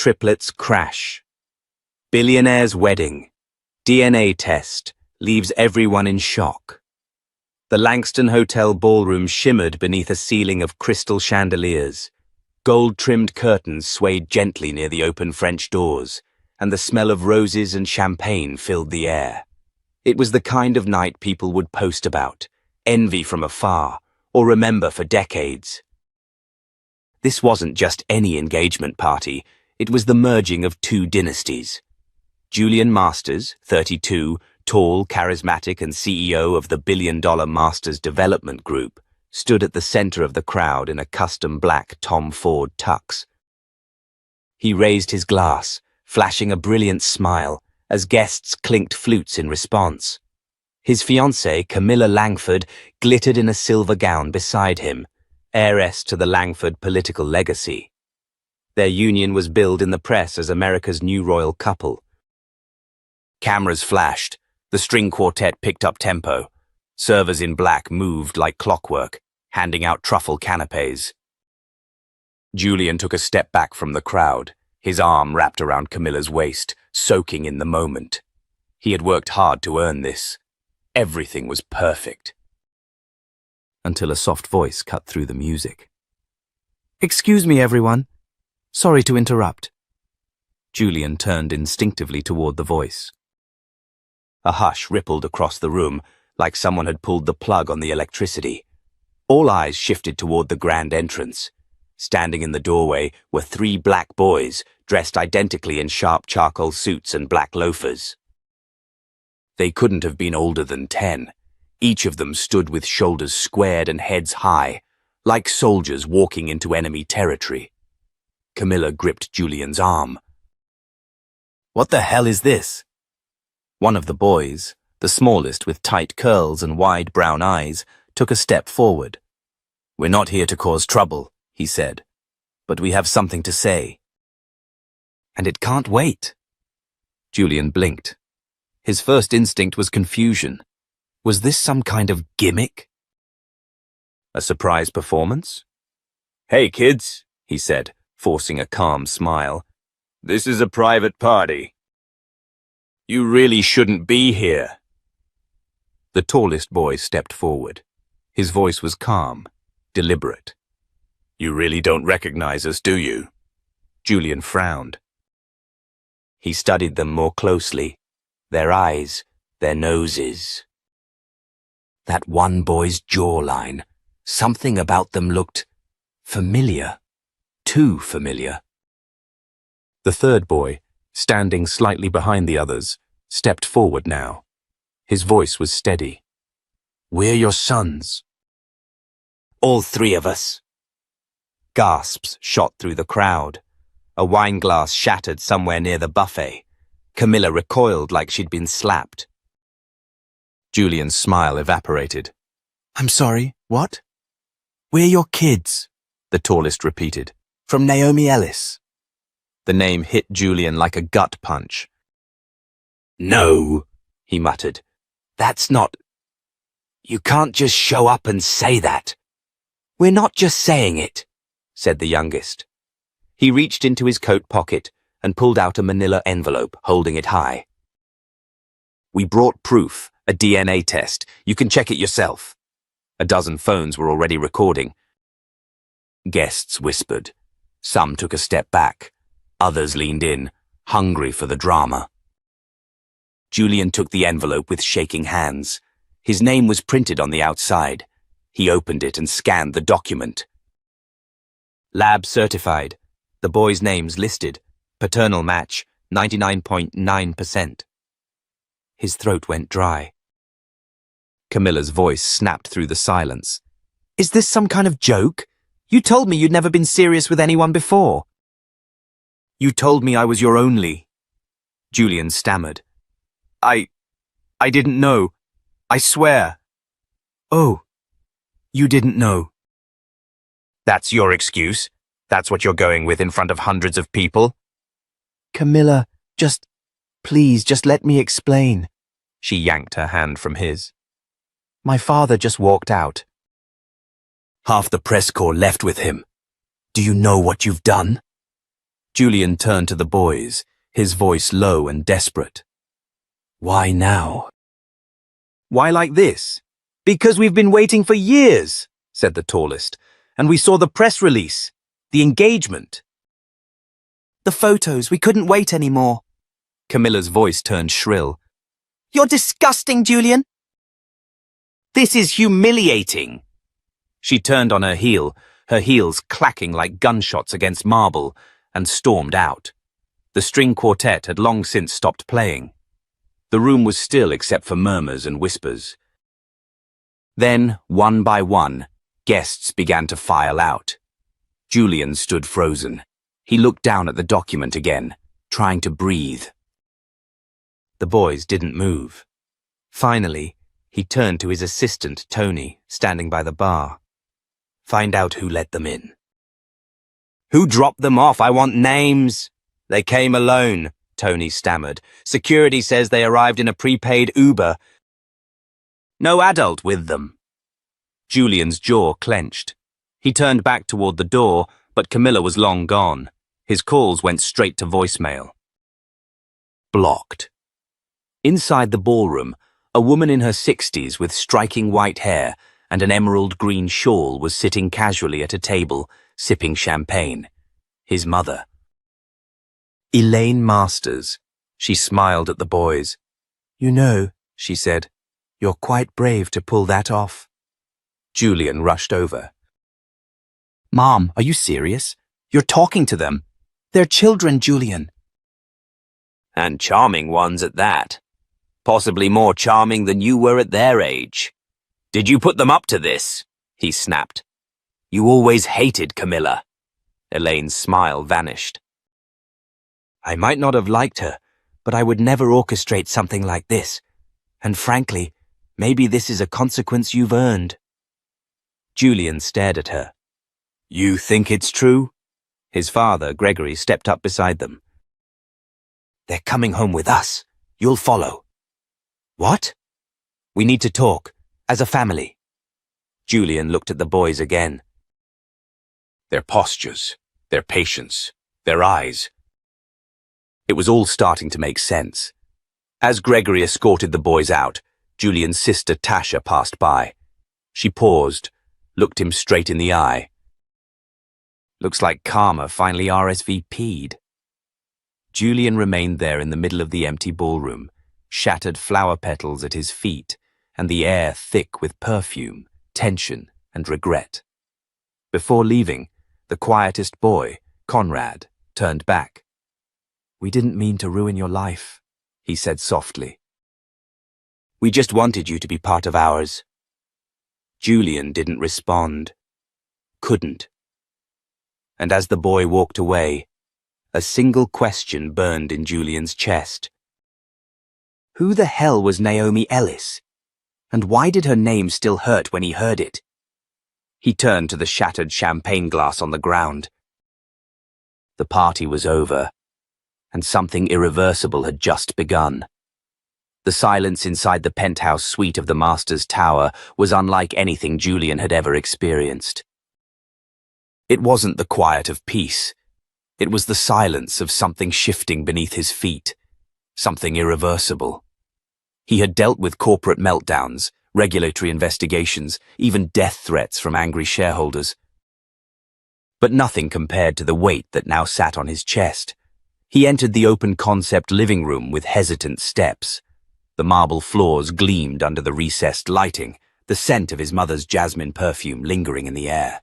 Triplets crash. Billionaire's wedding. DNA test leaves everyone in shock. The Langston Hotel ballroom shimmered beneath a ceiling of crystal chandeliers. Gold-trimmed curtains swayed gently near the open French doors, and the smell of roses and champagne filled the air. It was the kind of night people would post about, envy from afar, or remember for decades. This wasn't just any engagement party, it was the merging of two dynasties. Julian Masters, 32, tall, charismatic and CEO of the billion-dollar Masters Development Group, stood at the center of the crowd in a custom black Tom Ford tux. He raised his glass, flashing a brilliant smile, as guests clinked flutes in response. His fiancée, Camilla Langford, glittered in a silver gown beside him, heiress to the Langford political legacy. Their union was billed in the press as America's new royal couple. Cameras flashed, the string quartet picked up tempo. Servers in black moved like clockwork, handing out truffle canapes. Julian took a step back from the crowd, his arm wrapped around Camilla's waist, soaking in the moment. He had worked hard to earn this. Everything was perfect. Until a soft voice cut through the music. "Excuse me, everyone. Sorry to interrupt." Julian turned instinctively toward the voice. A hush rippled across the room, like someone had pulled the plug on the electricity. All eyes shifted toward the grand entrance. Standing in the doorway were three black boys, dressed identically in sharp charcoal suits and black loafers. They couldn't have been older than 10. Each of them stood with shoulders squared and heads high, like soldiers walking into enemy territory. Camilla gripped Julian's arm. "What the hell is this?" One of the boys, the smallest with tight curls and wide brown eyes, took a step forward. "We're not here to cause trouble," he said, "but we have something to say." "And it can't wait." Julian blinked. His first instinct was confusion. Was this some kind of gimmick? A surprise performance? "Hey, kids," he said, forcing a calm smile. "This is a private party. You really shouldn't be here." The tallest boy stepped forward. His voice was calm, deliberate. "You really don't recognize us, do you?" Julian frowned. He studied them more closely. Their eyes, their noses. That one boy's jawline. Something about them looked familiar. Too familiar. The third boy, standing slightly behind the others, stepped forward now. His voice was steady. "We're your sons." "All three of us." Gasps shot through the crowd. A wine glass shattered somewhere near the buffet. Camilla recoiled like she'd been slapped. Julian's smile evaporated. "I'm sorry, what?" "We're your kids," the tallest repeated. "From Naomi Ellis." The name hit Julian like a gut punch. "No," he muttered. "That's not... You can't just show up and say that." "We're not just saying it," said the youngest. He reached into his coat pocket and pulled out a manila envelope, holding it high. "We brought proof, a DNA test. You can check it yourself." A dozen phones were already recording. Guests whispered. Some took a step back. Others leaned in, hungry for the drama. Julian took the envelope with shaking hands. His name was printed on the outside. He opened it and scanned the document. Lab certified. The boys' names listed. Paternal match, 99.9%. His throat went dry. Camilla's voice snapped through the silence. "Is this some kind of joke? You told me you'd never been serious with anyone before." "You told me I was your only." Julian stammered. I didn't know. I swear." "Oh, you didn't know." "That's your excuse? That's what you're going with in front of hundreds of people?" "Camilla, please, just let me explain." She yanked her hand from his. "My father just walked out." "Half the press corps left with him. Do you know what you've done?" Julian turned to the boys, his voice low and desperate. Why now? Why like this? Because we've been waiting for years, said the tallest, and we saw the press release, the engagement. The photos, we couldn't wait anymore. Camilla's voice turned shrill. You're disgusting, Julian. This is humiliating. She turned on her heel, her heels clacking like gunshots against marble, and stormed out. The string quartet had long since stopped playing. The room was still except for murmurs and whispers. Then, one by one, guests began to file out. Julian stood frozen. He looked down at the document again, trying to breathe. The boys didn't move. Finally, he turned to his assistant, Tony, standing by the bar. Find out who let them in. Who dropped them off? I want names. They came alone, Tony stammered. Security says they arrived in a prepaid Uber. No adult with them. Julian's jaw clenched. He turned back toward the door, but Camilla was long gone. His calls went straight to voicemail. Blocked. Inside the ballroom, a woman in her 60s with striking white hair and an emerald green shawl was sitting casually at a table, sipping champagne. His mother. Elaine Masters. She smiled at the boys. You know, she said, you're quite brave to pull that off. Julian rushed over. Mom, are you serious? You're talking to them. They're children, Julian. And charming ones at that. Possibly more charming than you were at their age. Did you put them up to this? He snapped. You always hated Camilla. Elaine's smile vanished. I might not have liked her, but I would never orchestrate something like this. And frankly, maybe this is a consequence you've earned. Julian stared at her. You think it's true? His father, Gregory, stepped up beside them. They're coming home with us. You'll follow. What? We need to talk, as a family. Julian looked at the boys again. Their postures, their patience, their eyes. It was all starting to make sense. As Gregory escorted the boys out, Julian's sister Tasha passed by. She paused, looked him straight in the eye. Looks like karma finally RSVP'd. Julian remained there in the middle of the empty ballroom, shattered flower petals at his feet, and the air thick with perfume, tension, and regret. Before leaving, the quietest boy, Conrad, turned back. We didn't mean to ruin your life, he said softly. We just wanted you to be part of ours. Julian didn't respond. Couldn't. And as the boy walked away, a single question burned in Julian's chest. Who the hell was Naomi Ellis? And why did her name still hurt when he heard it? He turned to the shattered champagne glass on the ground. The party was over, and something irreversible had just begun. The silence inside the penthouse suite of the Master's Tower was unlike anything Julian had ever experienced. It wasn't the quiet of peace. It was the silence of something shifting beneath his feet, something irreversible. He had dealt with corporate meltdowns, regulatory investigations, even death threats from angry shareholders. But nothing compared to the weight that now sat on his chest. He entered the open-concept living room with hesitant steps. The marble floors gleamed under the recessed lighting, the scent of his mother's jasmine perfume lingering in the air.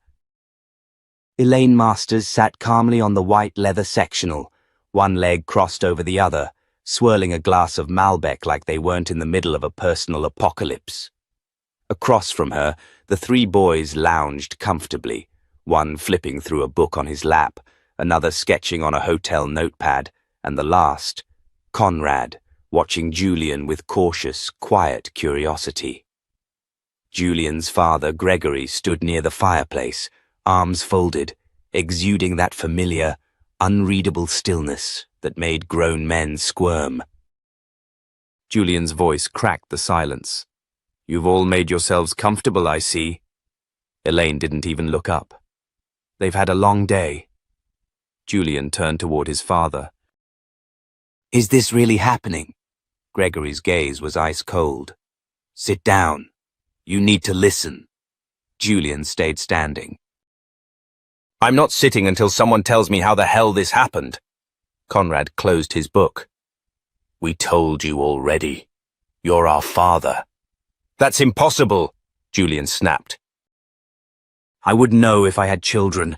Elaine Masters sat calmly on the white leather sectional, one leg crossed over the other, swirling a glass of Malbec like they weren't in the middle of a personal apocalypse. Across from her, the three boys lounged comfortably, one flipping through a book on his lap, another sketching on a hotel notepad, and the last, Conrad, watching Julian with cautious, quiet curiosity. Julian's father, Gregory, stood near the fireplace, arms folded, exuding that familiar, unreadable stillness that made grown men squirm. Julian's voice cracked the silence. You've all made yourselves comfortable, I see. Elaine didn't even look up. They've had a long day. Julian turned toward his father. Is this really happening? Gregory's gaze was ice cold. Sit down. You need to listen. Julian stayed standing. I'm not sitting until someone tells me how the hell this happened. Conrad closed his book. We told you already. You're our father. That's impossible, Julian snapped. I wouldn't know if I had children.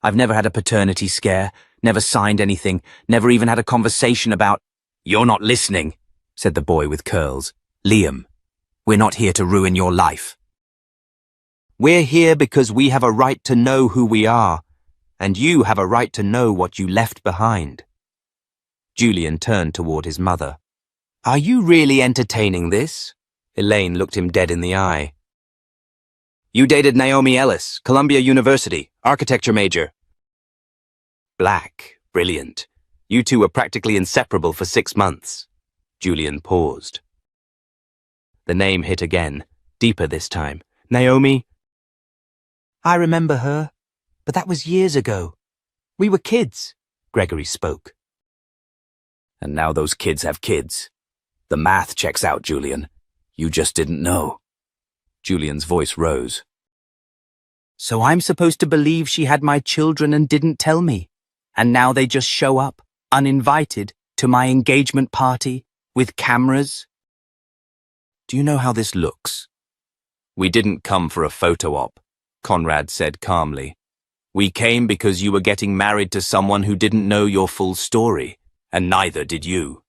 I've never had a paternity scare, never signed anything, never even had a conversation about— You're not listening, said the boy with curls. Liam, we're not here to ruin your life. We're here because we have a right to know who we are, and you have a right to know what you left behind. Julian turned toward his mother. Are you really entertaining this? Elaine looked him dead in the eye. You dated Naomi Ellis, Columbia University, architecture major. Black, brilliant. You two were practically inseparable for 6 months. Julian paused. The name hit again, deeper this time. Naomi? I remember her, but that was years ago. We were kids, Gregory spoke. And now those kids have kids. The math checks out, Julian. You just didn't know. Julian's voice rose. So I'm supposed to believe she had my children and didn't tell me, and now they just show up, uninvited, to my engagement party, with cameras? Do you know how this looks? We didn't come for a photo op, Conrad said calmly. We came because you were getting married to someone who didn't know your full story, and neither did you.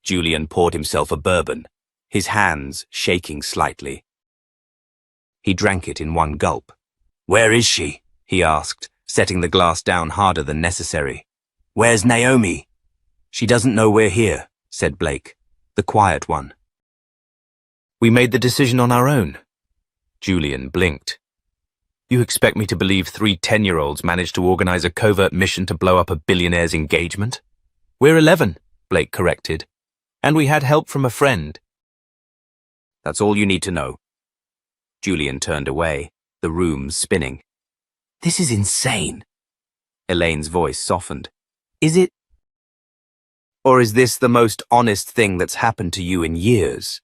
Julian poured himself a bourbon, his hands shaking slightly. He drank it in one gulp. Where is she? He asked, setting the glass down harder than necessary. Where's Naomi? She doesn't know we're here, said Blake, the quiet one. We made the decision on our own. Julian blinked. You expect me to believe 3 10-year-olds managed to organize a covert mission to blow up a billionaire's engagement? We're 11, Blake corrected, and we had help from a friend. That's all you need to know. Julian turned away, the room spinning. This is insane. Elaine's voice softened. Is it? Or is this the most honest thing that's happened to you in years?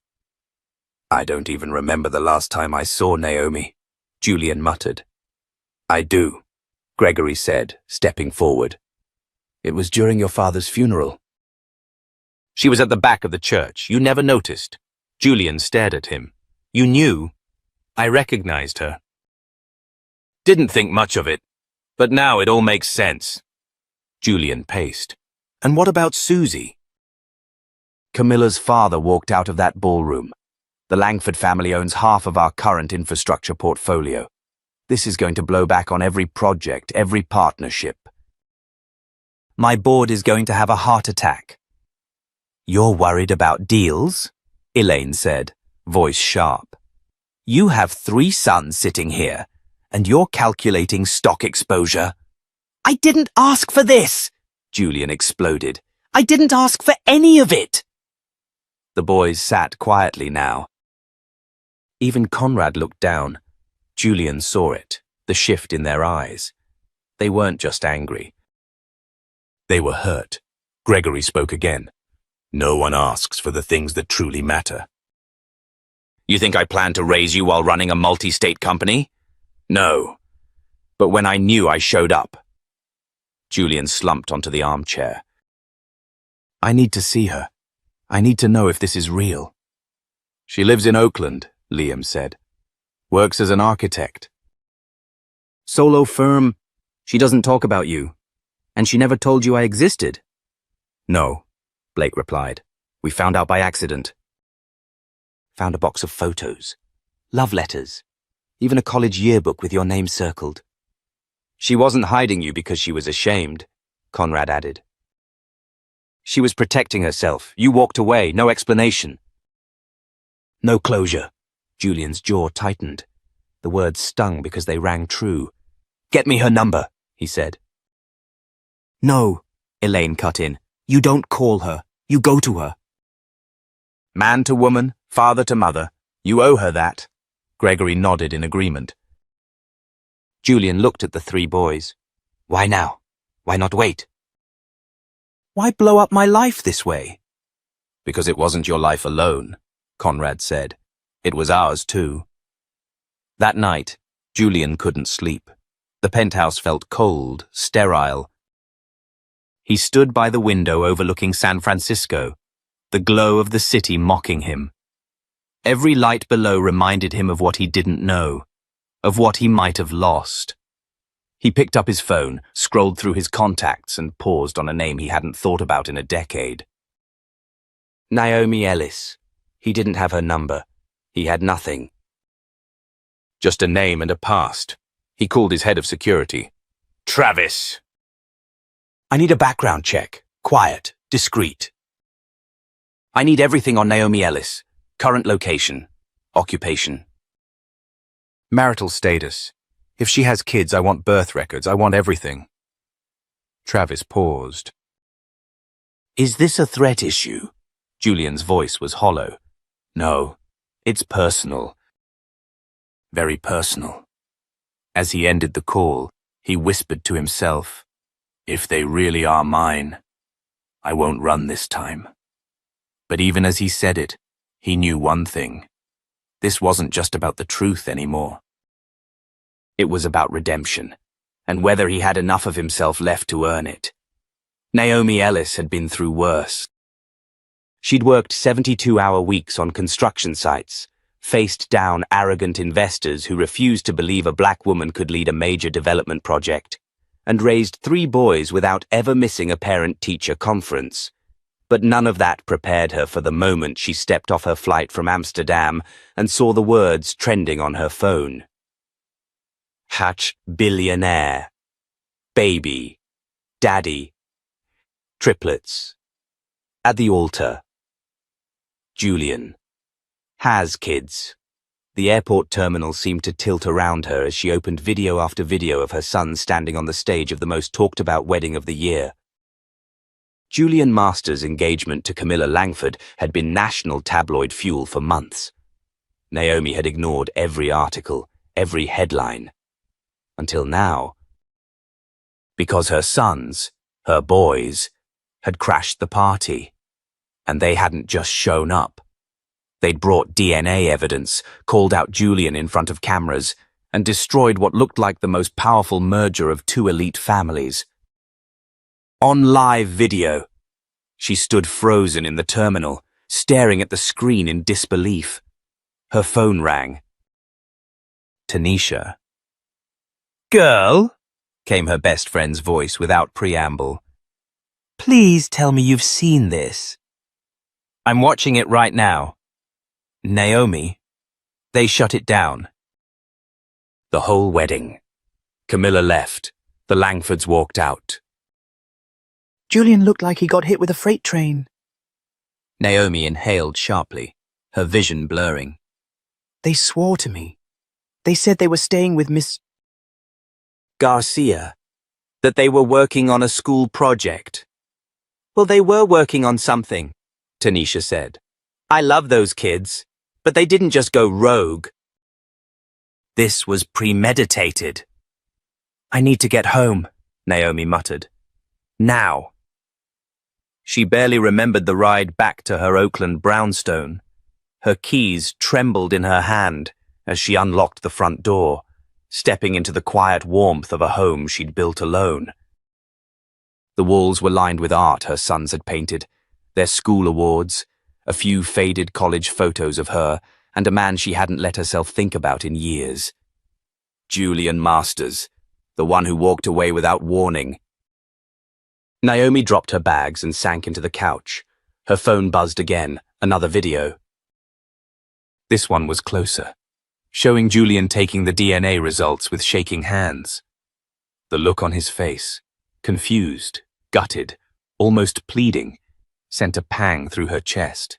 I don't even remember the last time I saw Naomi, Julian muttered. I do, Gregory said, stepping forward. It was during your father's funeral. She was at the back of the church. You never noticed. Julian stared at him. You knew. I recognized her. Didn't think much of it, but now it all makes sense. Julian paced. And what about Susie? Camilla's father walked out of that ballroom. The Langford family owns half of our current infrastructure portfolio. This is going to blow back on every project, every partnership. My board is going to have a heart attack. You're worried about deals? Elaine said, voice sharp. You have 3 sons sitting here, and you're calculating stock exposure. I didn't ask for this, Julian exploded. I didn't ask for any of it. The boys sat quietly now. Even Conrad looked down. Julian saw it, the shift in their eyes. They weren't just angry. They were hurt. Gregory spoke again. No one asks for the things that truly matter. You think I planned to raise you while running a multi-state company? No. But when I knew, I showed up. Julian slumped onto the armchair. I need to see her. I need to know if this is real. She lives in Oakland, Liam said. Works as an architect. Solo firm. She doesn't talk about you. And she never told you I existed. No, Blake replied. We found out by accident. Found a box of photos, love letters, even a college yearbook with your name circled. She wasn't hiding you because she was ashamed, Conrad added. She was protecting herself. You walked away, no explanation. No closure. Julian's jaw tightened. The words stung because they rang true. Get me her number, he said. No, Elaine cut in. You don't call her. You go to her. Man to woman, father to mother. You owe her that. Gregory nodded in agreement. Julian looked at the 3 boys. Why now? Why not wait? Why blow up my life this way? Because it wasn't your life alone, Conrad said. It was ours too. That night, Julian couldn't sleep. The penthouse felt cold, sterile. He stood by the window overlooking San Francisco, the glow of the city mocking him. Every light below reminded him of what he didn't know, of what he might have lost. He picked up his phone, scrolled through his contacts, and paused on a name he hadn't thought about in a decade. Naomi Ellis. He didn't have her number. He had nothing. Just a name and a past. He called his head of security. Travis. I need a background check. Quiet, discreet. I need everything on Naomi Ellis. Current location. Occupation. Marital status. If she has kids, I want birth records. I want everything. Travis paused. Is this a threat issue? Julian's voice was hollow. No, it's personal. Very personal. As he ended the call, he whispered to himself, if they really are mine, I won't run this time. But even as he said it, he knew one thing. This wasn't just about the truth anymore. It was about redemption, and whether he had enough of himself left to earn it. Naomi Ellis had been through worse. She'd worked 72-hour weeks on construction sites, faced down arrogant investors who refused to believe a black woman could lead a major development project, and raised 3 boys without ever missing a parent-teacher conference. But none of that prepared her for the moment she stepped off her flight from Amsterdam and saw the words trending on her phone. Hatch billionaire. Baby. Daddy. Triplets. At the altar. Julian. Has kids. The airport terminal seemed to tilt around her as she opened video after video of her son standing on the stage of the most talked-about wedding of the year. Julian Masters' engagement to Camilla Langford had been national tabloid fuel for months. Naomi had ignored every article, every headline. Until now. Because her sons, her boys, had crashed the party. And they hadn't just shown up. They'd brought DNA evidence, called out Julian in front of cameras, and destroyed what looked like the most powerful merger of 2 elite families. On live video, she stood frozen in the terminal, staring at the screen in disbelief. Her phone rang. Tanisha. Girl, came her best friend's voice without preamble. Please tell me you've seen this. I'm watching it right now. Naomi. They shut it down. The whole wedding. Camilla left. The Langfords walked out. Julian looked like he got hit with a freight train. Naomi inhaled sharply, her vision blurring. They swore to me. They said they were staying with Miss Garcia. That they were working on a school project. Well, they were working on something, Tanisha said. I love those kids, but they didn't just go rogue. This was premeditated. I need to get home, Naomi muttered. Now. She barely remembered the ride back to her Oakland brownstone. Her keys trembled in her hand as she unlocked the front door, stepping into the quiet warmth of a home she'd built alone. The walls were lined with art her sons had painted, their school awards, a few faded college photos of her, and a man she hadn't let herself think about in years. Julian Masters, the one who walked away without warning. Naomi dropped her bags and sank into the couch. Her phone buzzed again, another video. This one was closer, showing Julian taking the DNA results with shaking hands. The look on his face, confused, gutted, almost pleading, sent a pang through her chest.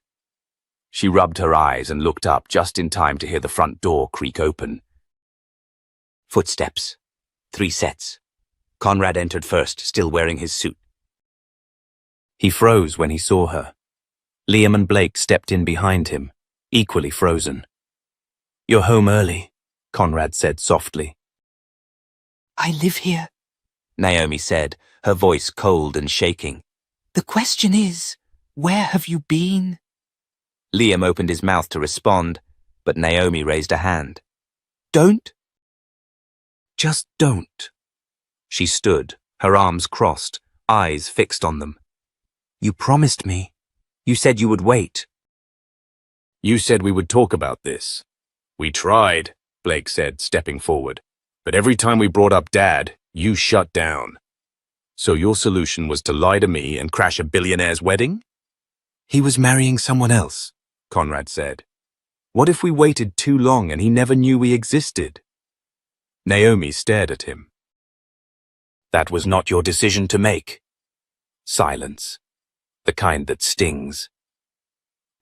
She rubbed her eyes and looked up just in time to hear the front door creak open. Footsteps. 3 sets. Conrad entered first, still wearing his suit. He froze when he saw her. Liam and Blake stepped in behind him, equally frozen. You're home early, Conrad said softly. I live here, Naomi said, her voice cold and shaking. The question is, where have you been? Liam opened his mouth to respond, but Naomi raised a hand. Don't. Just don't. She stood, her arms crossed, eyes fixed on them. You promised me. You said you would wait. You said we would talk about this. We tried, Blake said, stepping forward. But every time we brought up Dad, you shut down. So your solution was to lie to me and crash a billionaire's wedding? He was marrying someone else, Conrad said. What if we waited too long and he never knew we existed? Naomi stared at him. That was not your decision to make. Silence. The kind that stings.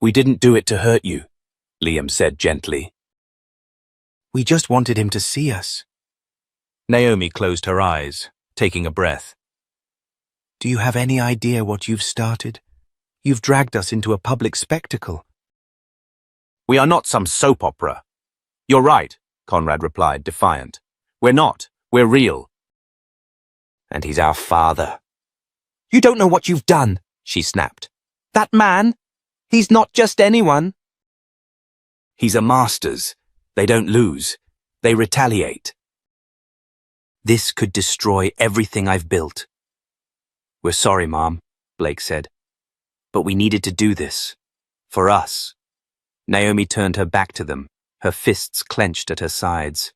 We didn't do it to hurt you, Liam said gently. We just wanted him to see us. Naomi closed her eyes, taking a breath. Do you have any idea what you've started? You've dragged us into a public spectacle. We are not some soap opera. You're right, Conrad replied, defiant. We're not. We're real. And he's our father. You don't know what you've done, she snapped. That man, he's not just anyone. He's a Masters. They don't lose. They retaliate. This could destroy everything I've built. We're sorry, Mom, Blake said. But we needed to do this. For us. Naomi turned her back to them, her fists clenched at her sides.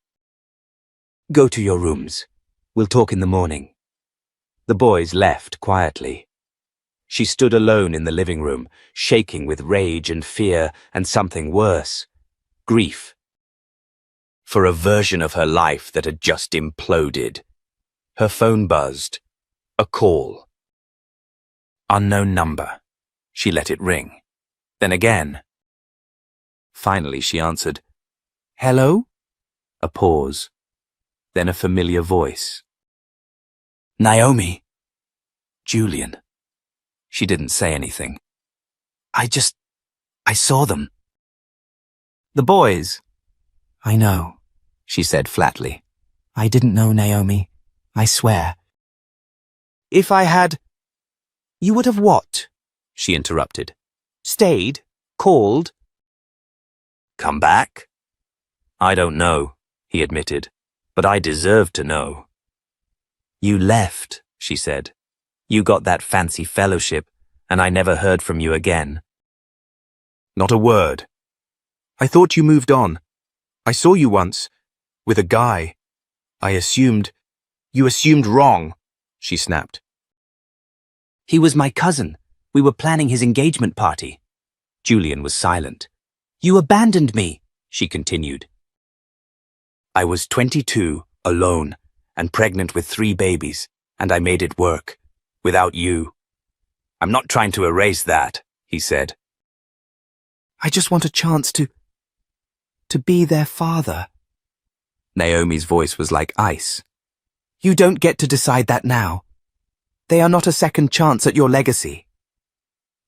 Go to your rooms. We'll talk in the morning. The boys left quietly. She stood alone in the living room, shaking with rage and fear and something worse. Grief. For a version of her life that had just imploded. Her phone buzzed. A call. Unknown number. She let it ring. Then again. Finally she answered. Hello? A pause. Then a familiar voice. Naomi. Julian. She didn't say anything. I saw them. The boys. I know, she said flatly. I didn't know, Naomi. I swear. If I had... You would have what? She interrupted. Stayed? Called? Come back? I don't know, he admitted, but I deserve to know. You left, she said. You got that fancy fellowship, and I never heard from you again. Not a word. I thought you moved on. I saw you once, with a guy. You assumed wrong, she snapped. He was my cousin. We were planning his engagement party. Julian was silent. You abandoned me, she continued. I was 22, alone, and pregnant with 3 babies, and I made it work. Without you. I'm not trying to erase that, he said. I just want a chance to be their father. Naomi's voice was like ice. You don't get to decide that now. They are not a second chance at your legacy.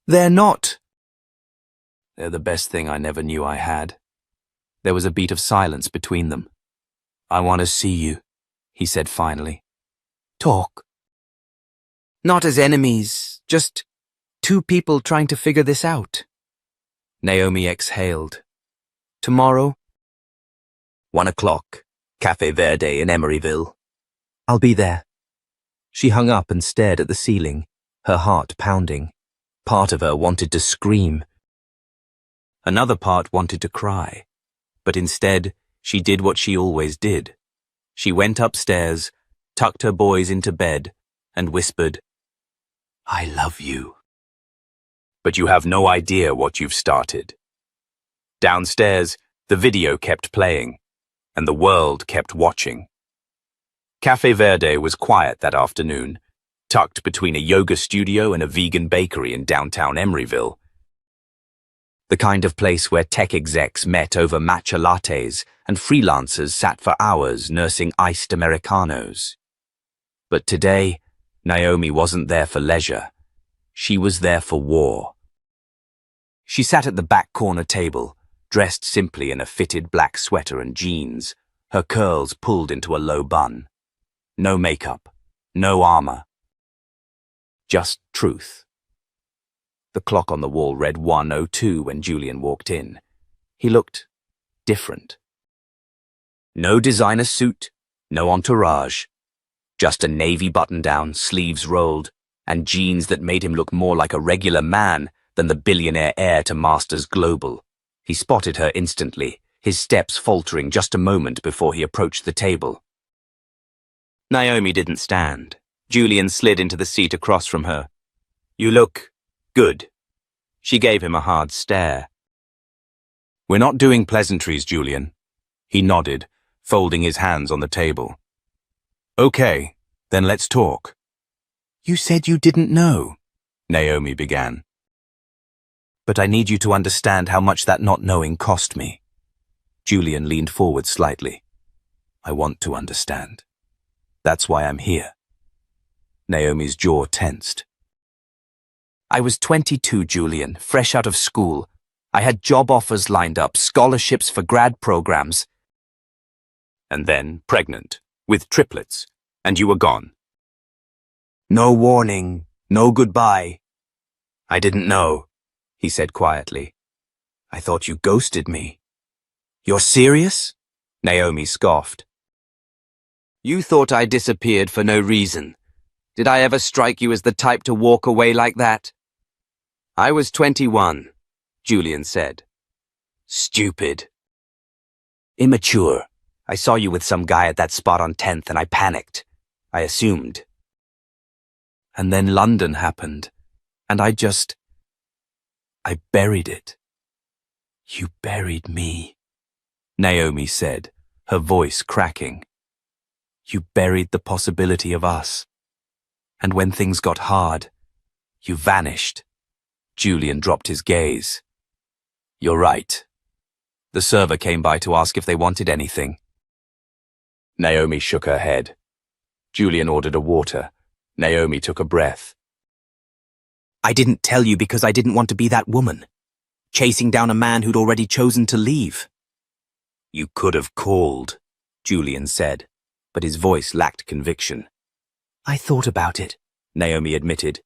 They're not. They're the best thing I never knew I had. There was a beat of silence between them. I want to see you, he said finally. Talk. Not as enemies, just 2 people trying to figure this out. Naomi exhaled. Tomorrow? 1 o'clock, Cafe Verde in Emeryville. I'll be there. She hung up and stared at the ceiling, her heart pounding. Part of her wanted to scream. Another part wanted to cry. But instead, she did what she always did. She went upstairs, tucked her boys into bed, and whispered, I love you. But you have no idea what you've started. Downstairs, the video kept playing, and the world kept watching. Cafe Verde was quiet that afternoon, tucked between a yoga studio and a vegan bakery in downtown Emeryville. The kind of place where tech execs met over matcha lattes and freelancers sat for hours nursing iced Americanos. But today, Naomi wasn't there for leisure. She was there for war. She sat at the back corner table, dressed simply in a fitted black sweater and jeans, her curls pulled into a low bun. No makeup, no armor, Just truth. The clock on the wall read 1:02 when Julian walked in. He looked different. No designer suit, no entourage. Just a navy button-down, sleeves rolled, and jeans that made him look more like a regular man than the billionaire heir to Masters Global. He spotted her instantly, his steps faltering just a moment before he approached the table. Naomi didn't stand. Julian slid into the seat across from her. "You look good." She gave him a hard stare. "We're not doing pleasantries, Julian." He nodded, folding his hands on the table. "Okay, then let's talk." "You said you didn't know," Naomi began. "But I need you to understand how much that not knowing cost me." Julian leaned forward slightly. "I want to understand. That's why I'm here." Naomi's jaw tensed. "I was 22, Julian, fresh out of school. I had job offers lined up, scholarships for grad programs. And then pregnant, with triplets, and you were gone. No warning, no goodbye." "I didn't know," he said quietly. "I thought you ghosted me." "You're serious?" Naomi scoffed. "You thought I disappeared for no reason. Did I ever strike you as the type to walk away like that?" "I was 21, Julian said. "Stupid. Immature. I saw you with some guy at that spot on 10th and I panicked. I assumed. And then London happened, and I buried it." "You buried me," Naomi said, her voice cracking. "You buried the possibility of us. And when things got hard, you vanished." Julian dropped his gaze. "You're right. The server came by to ask if they wanted anything." Naomi shook her head. Julian ordered a water. Naomi took a breath. "I didn't tell you because I didn't want to be that woman, chasing down a man who'd already chosen to leave." "You could have called," Julian said, but his voice lacked conviction. "I thought about it," Naomi admitted.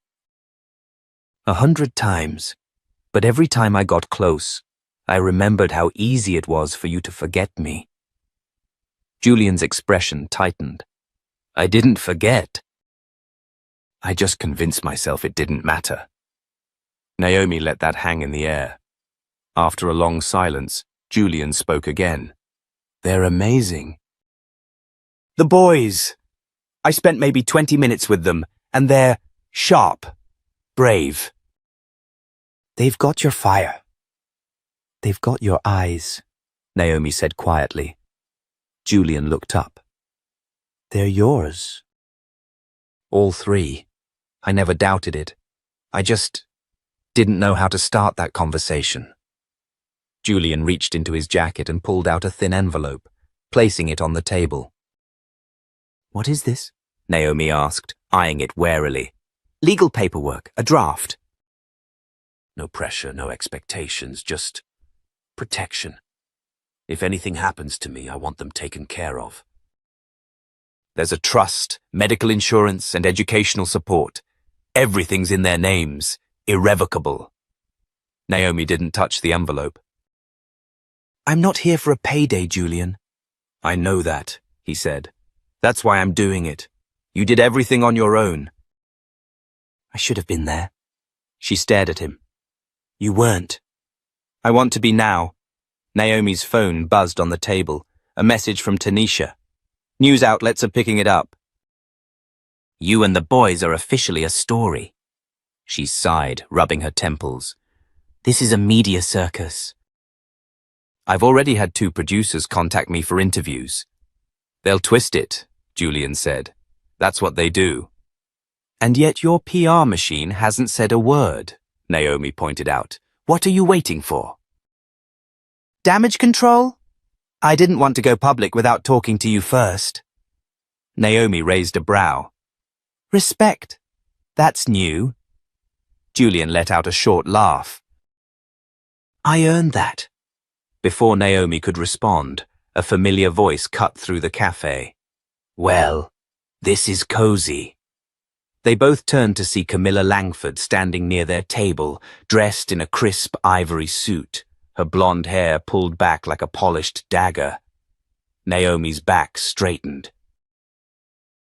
100 times, but every time I got close, I remembered how easy it was for you to forget me." Julian's expression tightened. "I didn't forget. I just convinced myself it didn't matter." Naomi let that hang in the air. After a long silence, Julian spoke again. "They're amazing." "The boys. I spent maybe 20 minutes with them, and they're sharp, brave. They've got your fire. They've got your eyes," Naomi said quietly. Julian looked up. "They're yours." "All three. I never doubted it. I just didn't know how to start that conversation." Julian reached into his jacket and pulled out a thin envelope, placing it on the table. "What is this?" Naomi asked, eyeing it warily. "Legal paperwork, a draft." "No pressure, no expectations, just protection. If anything happens to me, I want them taken care of. There's a trust, medical insurance, and educational support. Everything's in their names, irrevocable." Naomi didn't touch the envelope. "I'm not here for a payday, Julian." "I know that," he said. "That's why I'm doing it. You did everything on your own." "I should have been there." She stared at him. "You weren't." "I want to be now." Naomi's phone buzzed on the table, a message from Tanisha. "News outlets are picking it up." "You and the boys are officially a story." She sighed, rubbing her temples. "This is a media circus." "I've already had 2 producers contact me for interviews." "They'll twist it," Julian said. "That's what they do." "And yet your PR machine hasn't said a word," Naomi pointed out. "What are you waiting for?" "Damage control? I didn't want to go public without talking to you first." Naomi raised a brow. "Respect. That's new." Julian let out a short laugh. "I earned that." Before Naomi could respond, a familiar voice cut through the cafe. "Well, this is cozy." They both turned to see Camilla Langford standing near their table, dressed in a crisp ivory suit, her blonde hair pulled back like a polished dagger. Naomi's back straightened.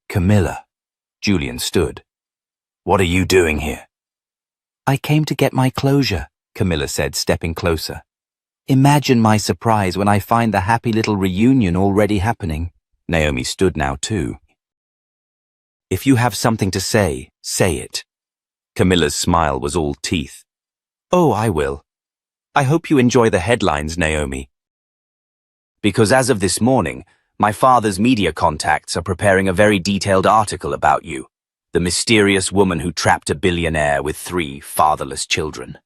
Camilla, Julian stood. What are you doing here? I came to get my closure, Camilla said, stepping closer. Imagine my surprise when I find the happy little reunion already happening. Naomi stood now too. If you have something to say it. Camilla's smile was all teeth. Oh, I will. I hope you enjoy the headlines, Naomi. Because as of this morning, my father's media contacts are preparing a very detailed article about you, the mysterious woman who trapped a billionaire with 3 fatherless children.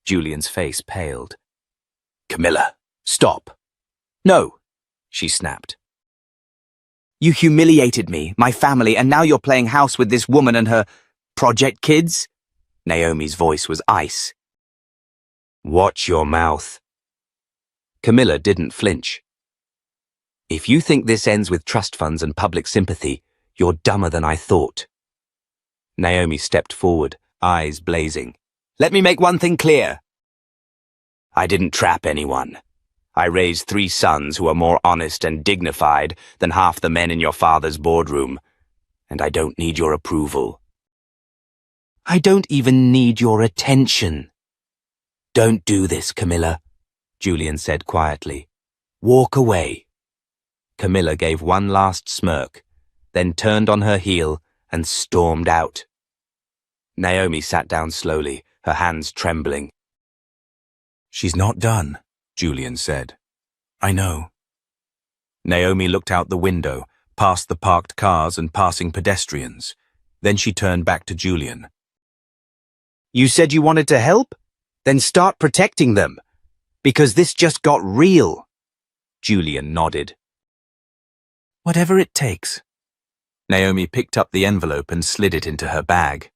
Julian's face paled. Camilla, stop. No, she snapped. You humiliated me, my family, and now you're playing house with this woman and her project kids? Naomi's voice was ice. Watch your mouth. Camilla didn't flinch. If you think this ends with trust funds and public sympathy, you're dumber than I thought. Naomi stepped forward, eyes blazing. Let me make one thing clear. I didn't trap anyone. I raised 3 sons who are more honest and dignified than half the men in your father's boardroom, and I don't need your approval. I don't even need your attention. Don't do this, Camilla, Julian said quietly. Walk away. Camilla gave one last smirk, then turned on her heel and stormed out. Naomi sat down slowly, her hands trembling. She's not done, Julian said. I know. Naomi looked out the window, past the parked cars and passing pedestrians. Then she turned back to Julian. You said you wanted to help? Then start protecting them. Because this just got real. Julian nodded. Whatever it takes. Naomi picked up the envelope and slid it into her bag.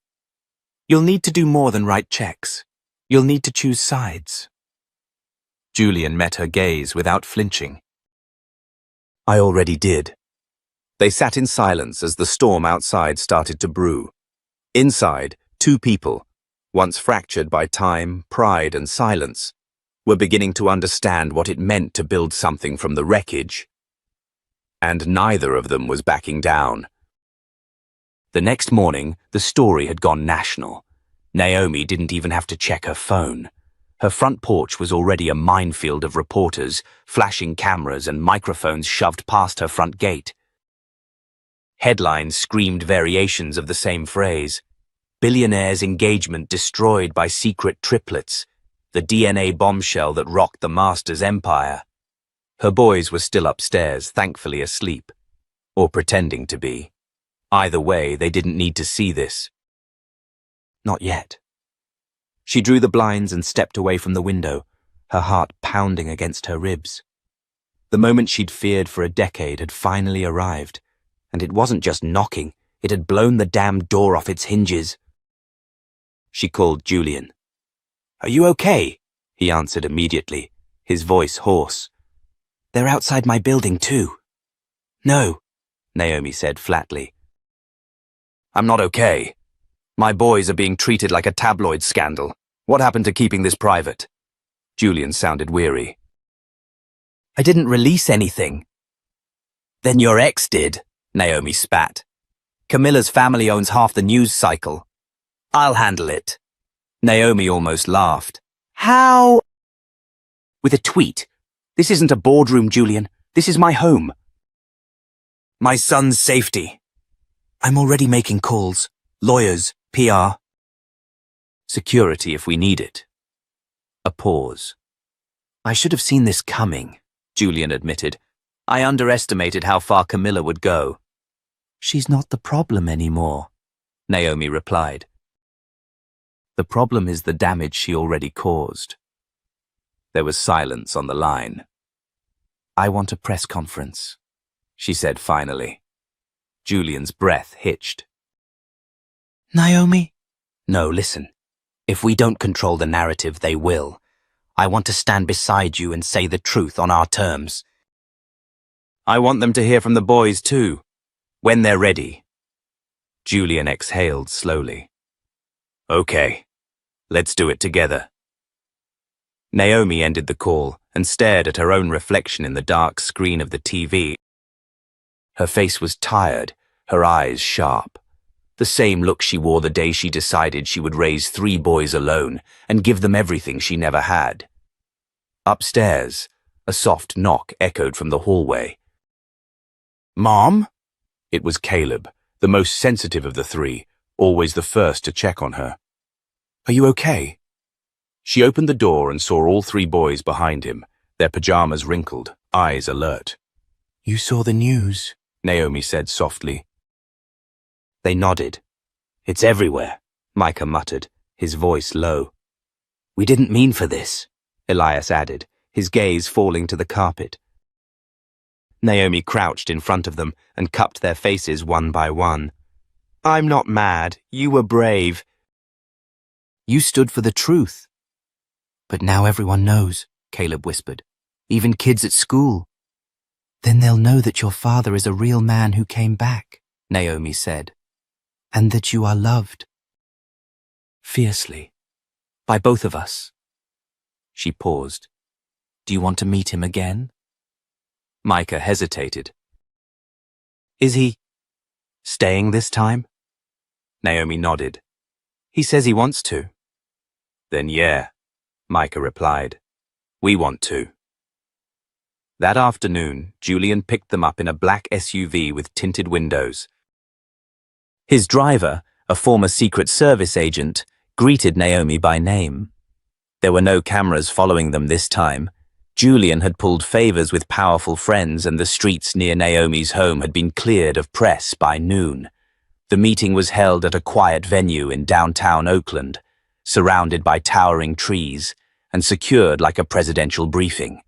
You'll need to do more than write checks. You'll need to choose sides. Julian met her gaze without flinching. I already did. They sat in silence as the storm outside started to brew. Inside, 2 people, once fractured by time, pride, and silence, were beginning to understand what it meant to build something from the wreckage. And neither of them was backing down. The next morning, the story had gone national. Naomi didn't even have to check her phone. Her front porch was already a minefield of reporters, flashing cameras and microphones shoved past her front gate. Headlines screamed variations of the same phrase. Billionaire's engagement destroyed by secret triplets, the DNA bombshell that rocked the master's empire. Her boys were still upstairs, thankfully asleep, or pretending to be. Either way, they didn't need to see this. Not yet. She drew the blinds and stepped away from the window, her heart pounding against her ribs. The moment she'd feared for a decade had finally arrived, and it wasn't just knocking, it had blown the damn door off its hinges. She called Julian. Are you okay? He answered immediately, his voice hoarse. They're outside my building too. No, Naomi said flatly. I'm not okay. My boys are being treated like a tabloid scandal. What happened to keeping this private? Julian sounded weary. I didn't release anything. Then your ex did, Naomi spat. Camilla's family owns half the news cycle. I'll handle it. Naomi almost laughed. How? With a tweet. This isn't a boardroom, Julian. This is my home. My son's safety. I'm already making calls. Lawyers, PR. Security if we need it. A pause. I should have seen this coming, Julian admitted. I underestimated how far Camilla would go. She's not the problem anymore, Naomi replied. The problem is the damage she already caused. There was silence on the line. I want a press conference, she said finally. Julian's breath hitched. Naomi? No, listen. If we don't control the narrative, they will. I want to stand beside you and say the truth on our terms. I want them to hear from the boys too, when they're ready. Julian exhaled slowly. Okay, let's do it together. Naomi ended the call and stared at her own reflection in the dark screen of the TV. Her face was tired, her eyes sharp. The same look she wore the day she decided she would raise 3 boys alone and give them everything she never had. Upstairs, a soft knock echoed from the hallway. "Mom?" It was Caleb, the most sensitive of the 3, always the first to check on her. "Are you okay?" She opened the door and saw all 3 boys behind him, their pajamas wrinkled, eyes alert. "You saw the news," Naomi said softly. They nodded. "It's everywhere," Micah muttered, his voice low. "We didn't mean for this," Elias added, his gaze falling to the carpet. Naomi crouched in front of them and cupped their faces one by one. "I'm not mad. You were brave. You stood for the truth." "But now everyone knows," Caleb whispered. "Even kids at school." "Then they'll know that your father is a real man who came back," Naomi said. "And that you are loved." Fiercely. By both of us. She paused. "Do you want to meet him again?" Micah hesitated. "Is he staying this time?" Naomi nodded. "He says he wants to." "Then yeah," Micah replied. "We want to." That afternoon, Julian picked them up in a black SUV with tinted windows. His driver, a former Secret Service agent, greeted Naomi by name. There were no cameras following them this time. Julian had pulled favors with powerful friends and the streets near Naomi's home had been cleared of press by noon. The meeting was held at a quiet venue in downtown Oakland, surrounded by towering trees and secured like a presidential briefing.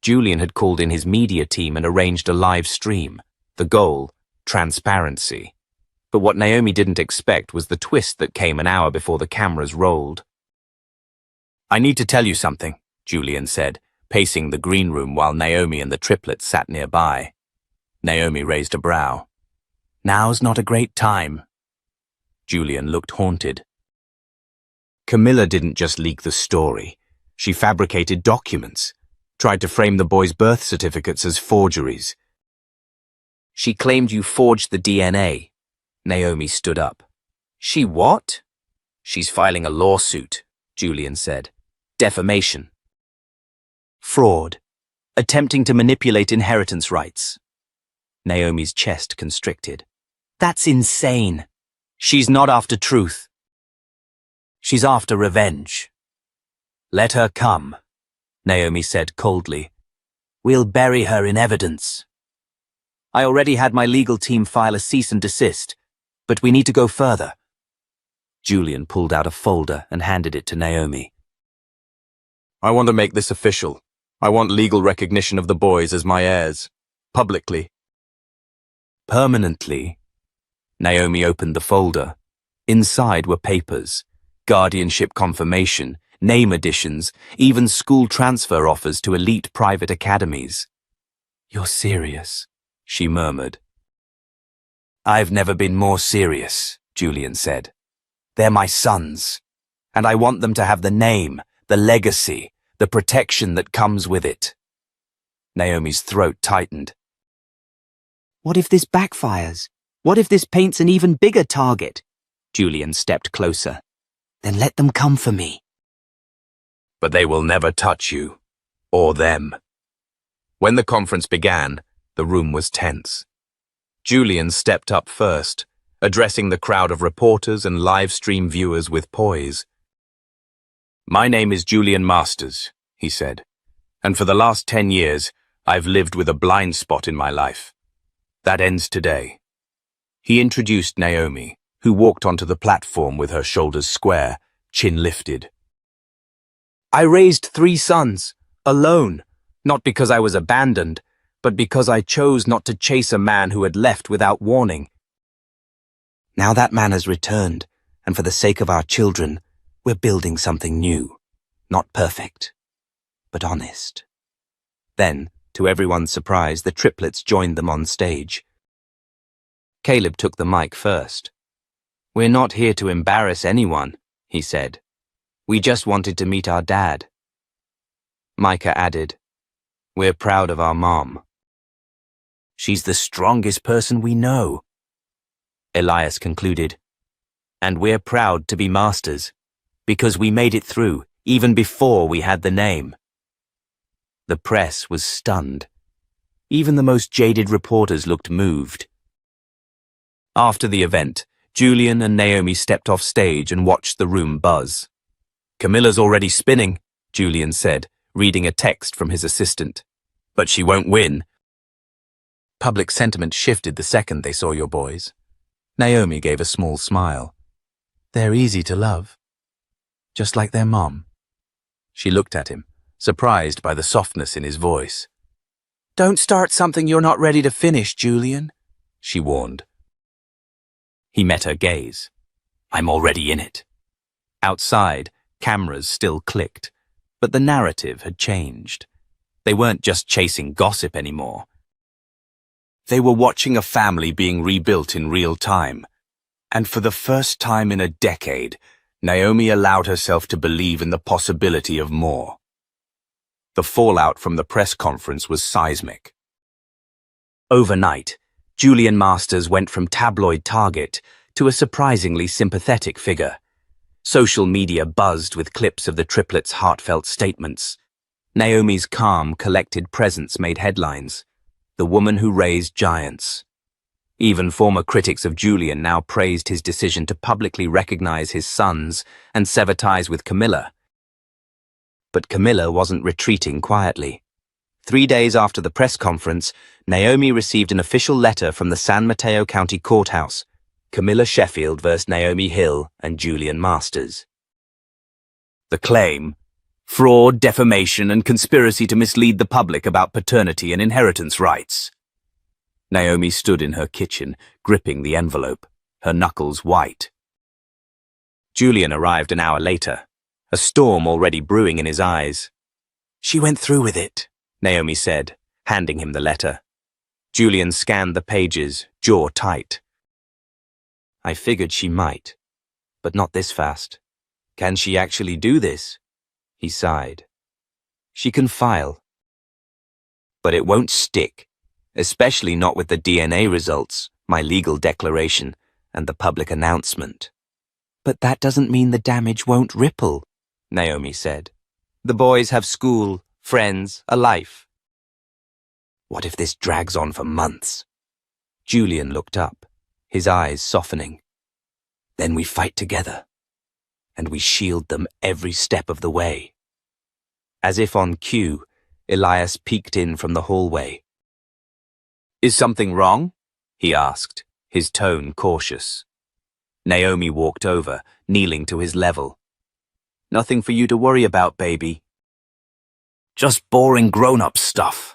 Julian had called in his media team and arranged a live stream. The goal, transparency. But what Naomi didn't expect was the twist that came an hour before the cameras rolled. "I need to tell you something," Julian said, pacing the green room while Naomi and the triplets sat nearby. Naomi raised a brow. "Now's not a great time." Julian looked haunted. Camilla didn't just leak the story. She fabricated documents, tried to frame the boys' birth certificates as forgeries. "She claimed you forged the DNA." Naomi stood up. "She what?" "She's filing a lawsuit," Julian said. "Defamation. Fraud. Attempting to manipulate inheritance rights." Naomi's chest constricted. "That's insane. She's not after truth. She's after revenge." "Let her come," Naomi said coldly. "We'll bury her in evidence." "I already had my legal team file a cease and desist, but we need to go further." Julian pulled out a folder and handed it to Naomi. "I want to make this official. I want legal recognition of the boys as my heirs. Publicly." "Permanently?" Naomi opened the folder. Inside were papers, guardianship confirmation, name additions, even school transfer offers to elite private academies. "You're serious?" she murmured. "I've never been more serious," Julian said. "They're my sons, and I want them to have the name, the legacy, the protection that comes with it." Naomi's throat tightened. "What if this backfires? What if this paints an even bigger target?" Julian stepped closer. "Then let them come for me." "But they will never touch you, or them." When the conference began, the room was tense. Julian stepped up first, addressing the crowd of reporters and live stream viewers with poise. "My name is Julian Masters," he said, "and for the last 10 years, I've lived with a blind spot in my life. That ends today." He introduced Naomi, who walked onto the platform with her shoulders square, chin lifted. "I raised 3 sons, alone, not because I was abandoned, but because I chose not to chase a man who had left without warning. Now that man has returned, and for the sake of our children, we're building something new. Not perfect, but honest." Then, to everyone's surprise, the triplets joined them on stage. Caleb took the mic first. "We're not here to embarrass anyone," he said. "We just wanted to meet our dad." Micah added, "We're proud of our mom." "She's the strongest person we know," Elias concluded. "And we're proud to be masters, because we made it through, even before we had the name." The press was stunned. Even the most jaded reporters looked moved. After the event, Julian and Naomi stepped off stage and watched the room buzz. "Camilla's already spinning," Julian said, reading a text from his assistant. "But she won't win." Public sentiment shifted the second they saw your boys. Naomi gave a small smile. "They're easy to love. Just like their mom." She looked at him, surprised by the softness in his voice. "Don't start something you're not ready to finish, Julian," she warned. He met her gaze. "I'm already in it." Outside, cameras still clicked, but the narrative had changed. They weren't just chasing gossip anymore. They were watching a family being rebuilt in real time. And for the first time in a decade, Naomi allowed herself to believe in the possibility of more. The fallout from the press conference was seismic. Overnight, Julian Masters went from tabloid target to a surprisingly sympathetic figure. Social media buzzed with clips of the triplets' heartfelt statements. Naomi's calm, collected presence made headlines. The woman who raised giants. Even former critics of Julian now praised his decision to publicly recognize his sons and sever ties with Camilla. But Camilla wasn't retreating quietly. 3 days after the press conference, Naomi received an official letter from the San Mateo County Courthouse. Camilla Sheffield versus Naomi Hill and Julian Masters. The claim: fraud, defamation, and conspiracy to mislead the public about paternity and inheritance rights. Naomi stood in her kitchen, gripping the envelope, her knuckles white. Julian arrived an hour later, a storm already brewing in his eyes. "She went through with it," Naomi said, handing him the letter. Julian scanned the pages, jaw tight. "I figured she might, but not this fast. Can she actually do this?" He sighed. "She can file. But it won't stick, especially not with the DNA results, my legal declaration, and the public announcement." "But that doesn't mean the damage won't ripple," Naomi said. "The boys have school, friends, a life." "What if this drags on for months?" Julian looked up, his eyes softening. "Then we fight together, and we shield them every step of the way." As if on cue, Elias peeked in from the hallway. "Is something wrong?" he asked, his tone cautious. Naomi walked over, kneeling to his level. "Nothing for you to worry about, baby." "Just boring grown-up stuff."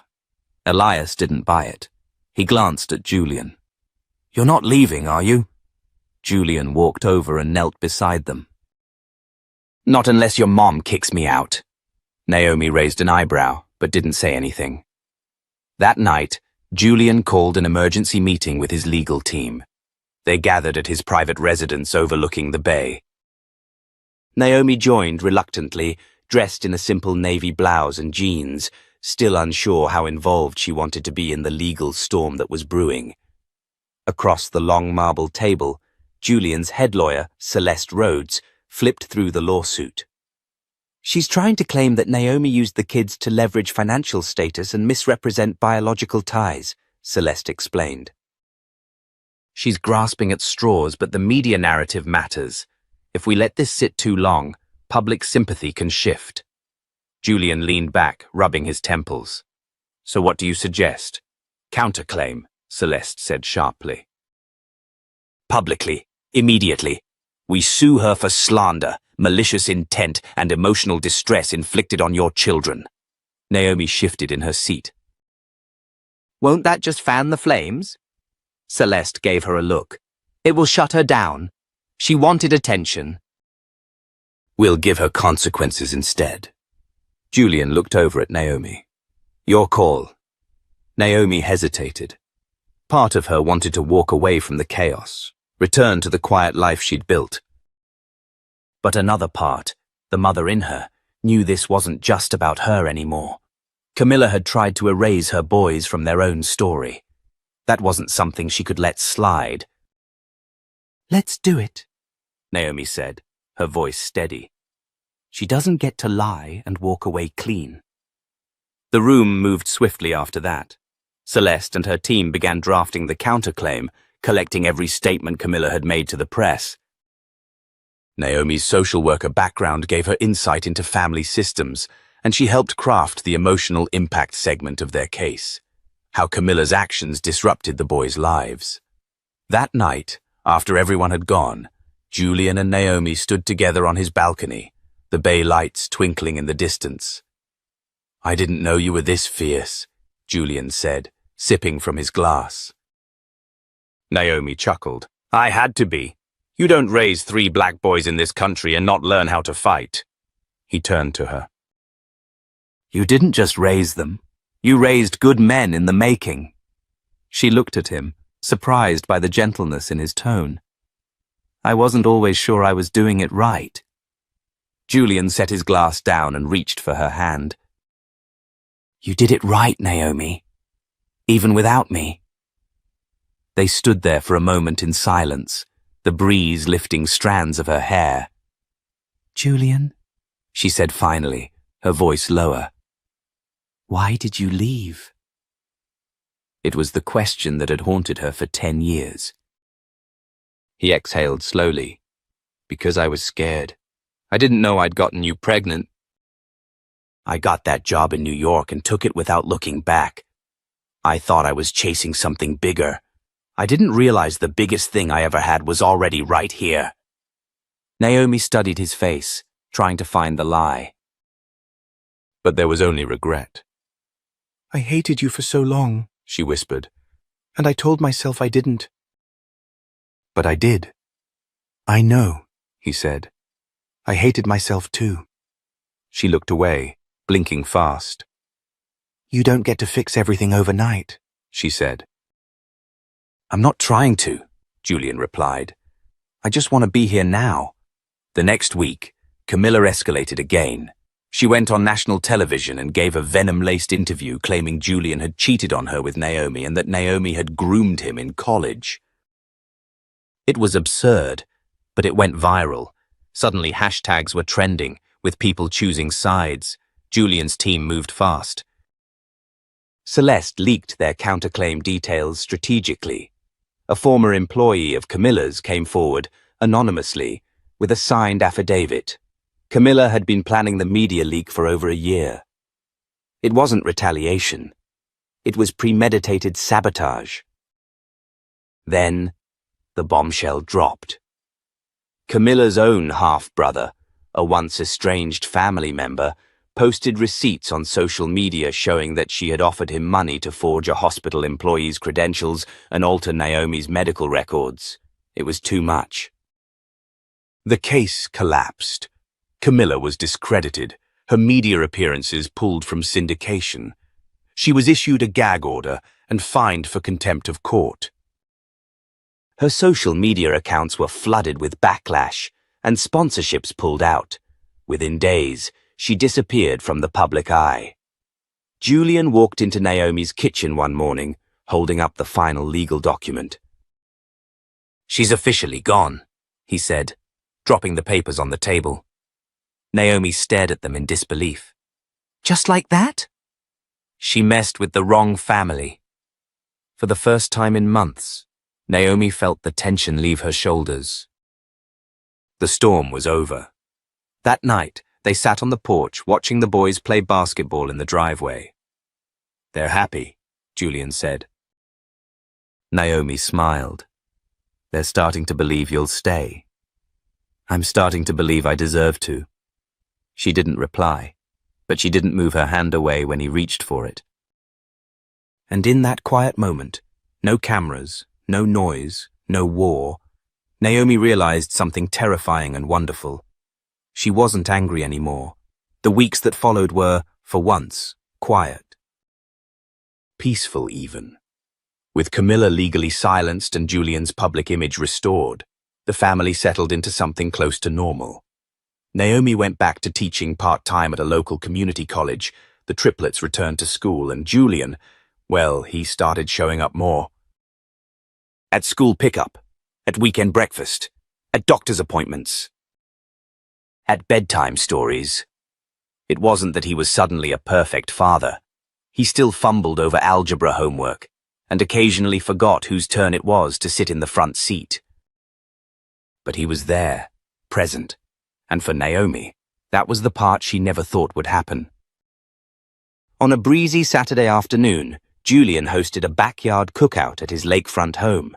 Elias didn't buy it. He glanced at Julian. "You're not leaving, are you?" Julian walked over and knelt beside them. "Not unless your mom kicks me out." Naomi raised an eyebrow, but didn't say anything. That night, Julian called an emergency meeting with his legal team. They gathered at his private residence overlooking the bay. Naomi joined reluctantly, dressed in a simple navy blouse and jeans, still unsure how involved she wanted to be in the legal storm that was brewing. Across the long marble table, Julian's head lawyer, Celeste Rhodes, flipped through the lawsuit. "She's trying to claim that Naomi used the kids to leverage financial status and misrepresent biological ties," Celeste explained. "She's grasping at straws, but the media narrative matters. If we let this sit too long, public sympathy can shift." Julian leaned back, rubbing his temples. "So what do you suggest?" "Counterclaim," Celeste said sharply. "Publicly, immediately. We sue her for slander, malicious intent, and emotional distress inflicted on your children." Naomi shifted in her seat. "Won't that just fan the flames?" Celeste gave her a look. "It will shut her down. She wanted attention." "We'll give her consequences instead." Julian looked over at Naomi. "Your call." Naomi hesitated. Part of her wanted to walk away from the chaos, return to the quiet life she'd built. But another part, the mother in her, knew this wasn't just about her anymore. Camilla had tried to erase her boys from their own story. That wasn't something she could let slide. "Let's do it," Naomi said, her voice steady. "She doesn't get to lie and walk away clean." The room moved swiftly after that. Celeste and her team began drafting the counterclaim, collecting every statement Camilla had made to the press. Naomi's social worker background gave her insight into family systems, and she helped craft the emotional impact segment of their case, how Camilla's actions disrupted the boys' lives. That night, after everyone had gone, Julian and Naomi stood together on his balcony, the bay lights twinkling in the distance. "I didn't know you were this fierce," Julian said, sipping from his glass. Naomi chuckled. "I had to be. You don't raise 3 black boys in this country and not learn how to fight." He turned to her. "You didn't just raise them. You raised good men in the making." She looked at him, surprised by the gentleness in his tone. "I wasn't always sure I was doing it right." Julian set his glass down and reached for her hand. "You did it right, Naomi. Even without me." They stood there for a moment in silence, the breeze lifting strands of her hair. "Julian," she said finally, her voice lower, "why did you leave?" It was the question that had haunted her for 10 years. He exhaled slowly. "Because I was scared. I didn't know I'd gotten you pregnant. I got that job in New York and took it without looking back. I thought I was chasing something bigger. I didn't realize the biggest thing I ever had was already right here." Naomi studied his face, trying to find the lie. But there was only regret. "I hated you for so long," she whispered, "and I told myself I didn't. But I did." "I know," he said. "I hated myself too." She looked away, blinking fast. "You don't get to fix everything overnight," she said. "I'm not trying to," Julian replied. "I just want to be here now." The next week, Camilla escalated again. She went on national television and gave a venom-laced interview claiming Julian had cheated on her with Naomi and that Naomi had groomed him in college. It was absurd, but it went viral. Suddenly hashtags were trending, with people choosing sides. Julian's team moved fast. Celeste leaked their counterclaim details strategically. A former employee of Camilla's came forward, anonymously, with a signed affidavit. Camilla had been planning the media leak for over a year. It wasn't retaliation. It was premeditated sabotage. Then, the bombshell dropped. Camilla's own half-brother, a once estranged family member, posted receipts on social media showing that she had offered him money to forge a hospital employee's credentials and alter Naomi's medical records. It was too much. The case collapsed. Camilla was discredited, her media appearances pulled from syndication. She was issued a gag order and fined for contempt of court. Her social media accounts were flooded with backlash, and sponsorships pulled out. Within days, she disappeared from the public eye. Julian walked into Naomi's kitchen one morning, holding up the final legal document. "She's officially gone," he said, dropping the papers on the table. Naomi stared at them in disbelief. "Just like that?" "She messed with the wrong family." For the first time in months, Naomi felt the tension leave her shoulders. The storm was over. That night, they sat on the porch watching the boys play basketball in the driveway. "They're happy," Julian said. Naomi smiled. "They're starting to believe you'll stay." "I'm starting to believe I deserve to." She didn't reply, but she didn't move her hand away when he reached for it. And in that quiet moment, no cameras, no noise, no war, Naomi realized something terrifying and wonderful. She wasn't angry anymore. The weeks that followed were, for once, quiet. Peaceful even. With Camilla legally silenced and Julian's public image restored, the family settled into something close to normal. Naomi went back to teaching part-time at a local community college, the Triplets returned to school, and Julian, well, he started showing up more. At school pickup, at weekend breakfast, at doctor's appointments, at bedtime stories. It wasn't that he was suddenly a perfect father. He still fumbled over algebra homework and occasionally forgot whose turn it was to sit in the front seat. But he was there, present, and for Naomi, that was the part she never thought would happen. On a breezy Saturday afternoon, Julian hosted a backyard cookout at his lakefront home.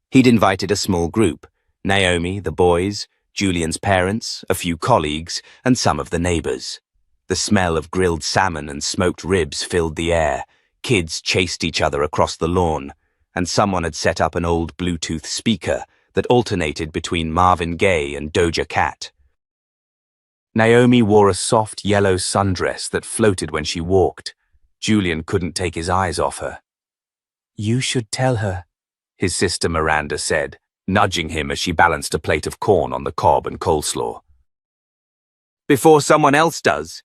He'd invited a small group: Naomi, the boys, Julian's parents, a few colleagues, and some of the neighbors. The smell of grilled salmon and smoked ribs filled the air. Kids chased each other across the lawn, and someone had set up an old Bluetooth speaker that alternated between Marvin Gaye and Doja Cat. Naomi wore a soft yellow sundress that floated when she walked. Julian couldn't take his eyes off her. "You should tell her," his sister Miranda said, nudging him as she balanced a plate of corn on the cob and coleslaw. "Before someone else does."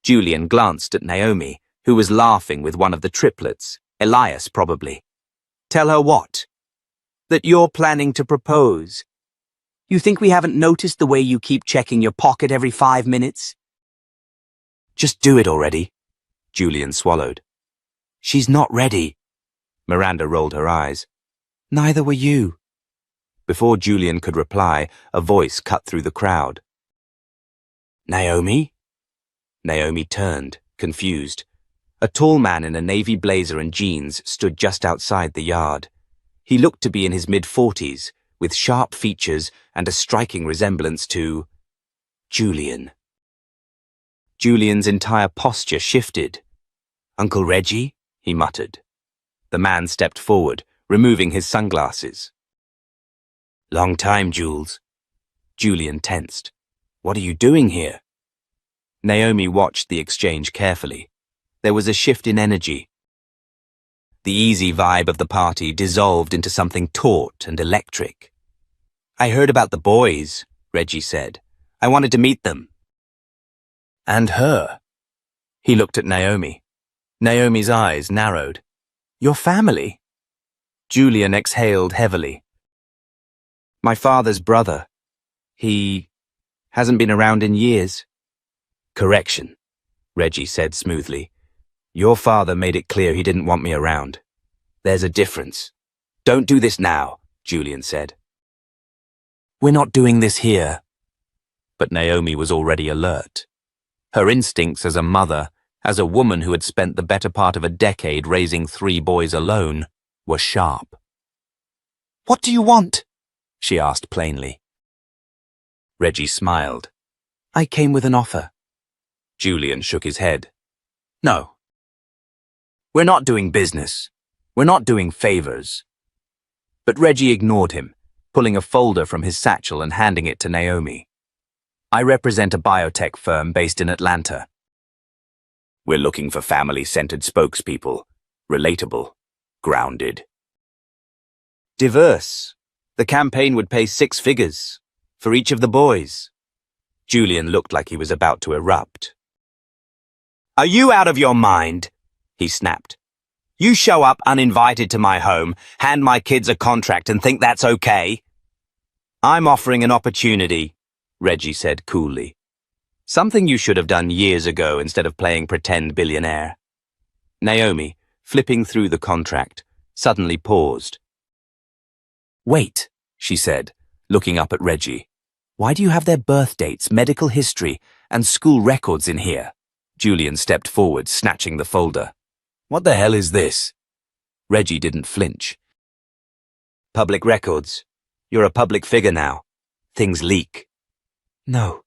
Julian glanced at Naomi, who was laughing with one of the triplets, Elias probably. "Tell her what?" "That you're planning to propose. You think we haven't noticed the way you keep checking your pocket every 5 minutes? Just do it already." Julian swallowed. "She's not ready." Miranda rolled her eyes. "Neither were you." Before Julian could reply, a voice cut through the crowd. "Naomi?" Naomi turned, confused. A tall man in a navy blazer and jeans stood just outside the yard. He looked to be in his mid-40s, with sharp features and a striking resemblance to Julian. Julian's entire posture shifted. "Uncle Reggie?" he muttered. The man stepped forward, removing his sunglasses. "Long time, Jules." Julian tensed. "What are you doing here?" Naomi watched the exchange carefully. There was a shift in energy. The easy vibe of the party dissolved into something taut and electric. "I heard about the boys," Reggie said. "I wanted to meet them." "And her?" He looked at Naomi. Naomi's eyes narrowed. "Your family?" Julian exhaled heavily. "My father's brother. He hasn't been around in years." "Correction," Reggie said smoothly. "Your father made it clear he didn't want me around. There's a difference." "Don't do this now," Julian said. "We're not doing this here." But Naomi was already alert. Her instincts as a mother, as a woman who had spent the better part of a decade raising 3 boys alone, were sharp. "What do you want?" she asked plainly. Reggie smiled. "I came with an offer." Julian shook his head. "No. We're not doing business. We're not doing favors." But Reggie ignored him, pulling a folder from his satchel and handing it to Naomi. "I represent a biotech firm based in Atlanta. We're looking for family-centered spokespeople, relatable, grounded. Diverse. The campaign would pay 6 figures, for each of the boys." Julian looked like he was about to erupt. "Are you out of your mind?" he snapped. "You show up uninvited to my home, hand my kids a contract and think that's okay?" "I'm offering an opportunity," Reggie said coolly. "Something you should have done years ago instead of playing pretend billionaire." Naomi, flipping through the contract, suddenly paused. "Wait," she said, looking up at Reggie. "Why do you have their birth dates, medical history, and school records in here?" Julian stepped forward, snatching the folder. "What the hell is this?" Reggie didn't flinch. "Public records. You're a public figure now. Things leak." "No,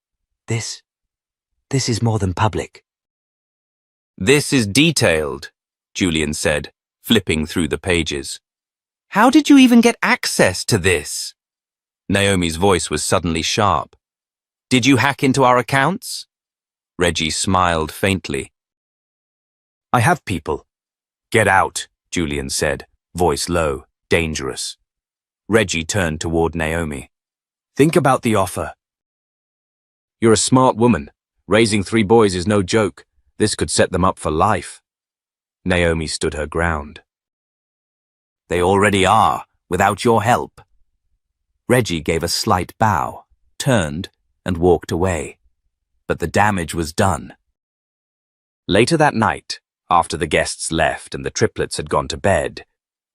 this is more than public." "This is detailed," Julian said, flipping through the pages. "How did you even get access to this?" Naomi's voice was suddenly sharp. "Did you hack into our accounts?" Reggie smiled faintly. "I have people." "Get out," Julian said, voice low, dangerous. Reggie turned toward Naomi. Think about the offer. You're a smart woman. Raising 3 boys is no joke. This could set them up for life. Naomi stood her ground. They already are, without your help. Reggie gave a slight bow, turned, and walked away. But the damage was done. Later that night, after the guests left and the triplets had gone to bed,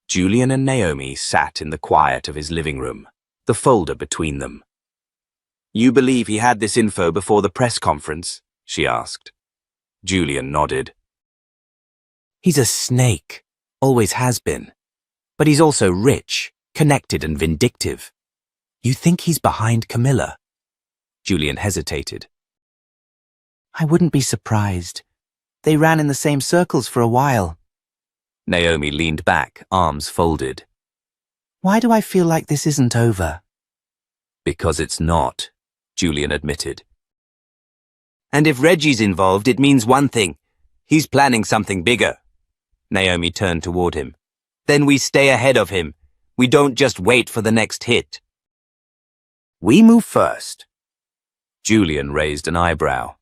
Julian and Naomi sat in the quiet of his living room, the folder between them. You believe he had this info before the press conference? She asked. Julian nodded. He's a snake, always has been. But he's also rich, connected and vindictive. You think he's behind Camilla? Julian hesitated. I wouldn't be surprised. They ran in the same circles for a while. Naomi leaned back, arms folded. Why do I feel like this isn't over? Because it's not, Julian admitted. And if Reggie's involved, it means one thing. He's planning something bigger. Naomi turned toward him. Then we stay ahead of him. We don't just wait for the next hit. We move first. Julian raised an eyebrow.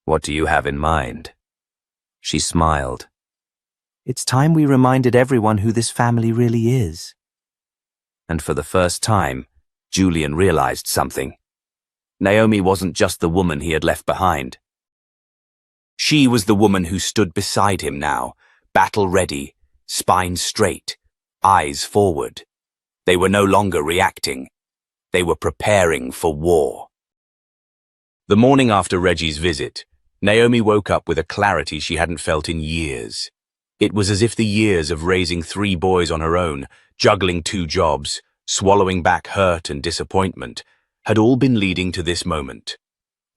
What do you have in mind? She smiled. It's time we reminded everyone who this family really is. And for the first time, Julian realized something. Naomi wasn't just the woman he had left behind. She was the woman who stood beside him now, battle-ready, spine straight, eyes forward. They were no longer reacting. They were preparing for war. The morning after Reggie's visit, Naomi woke up with a clarity she hadn't felt in years. It was as if the years of raising 3 boys on her own, juggling 2 jobs, swallowing back hurt and disappointment, had all been leading to this moment.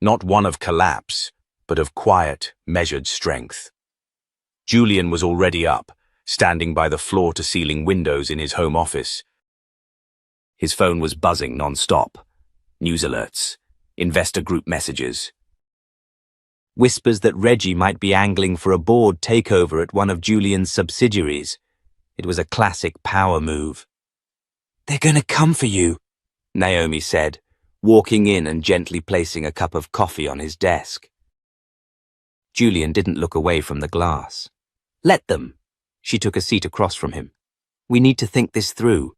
Not one of collapse, but of quiet, measured strength. Julian was already up, standing by the floor-to-ceiling windows in his home office. His phone was buzzing non-stop. News alerts, investor group messages. Whispers that Reggie might be angling for a board takeover at one of Julian's subsidiaries. It was a classic power move. They're gonna come for you, Naomi said, walking in and gently placing a cup of coffee on his desk. Julian didn't look away from the glass. Let them. She took a seat across from him. We need to think this through.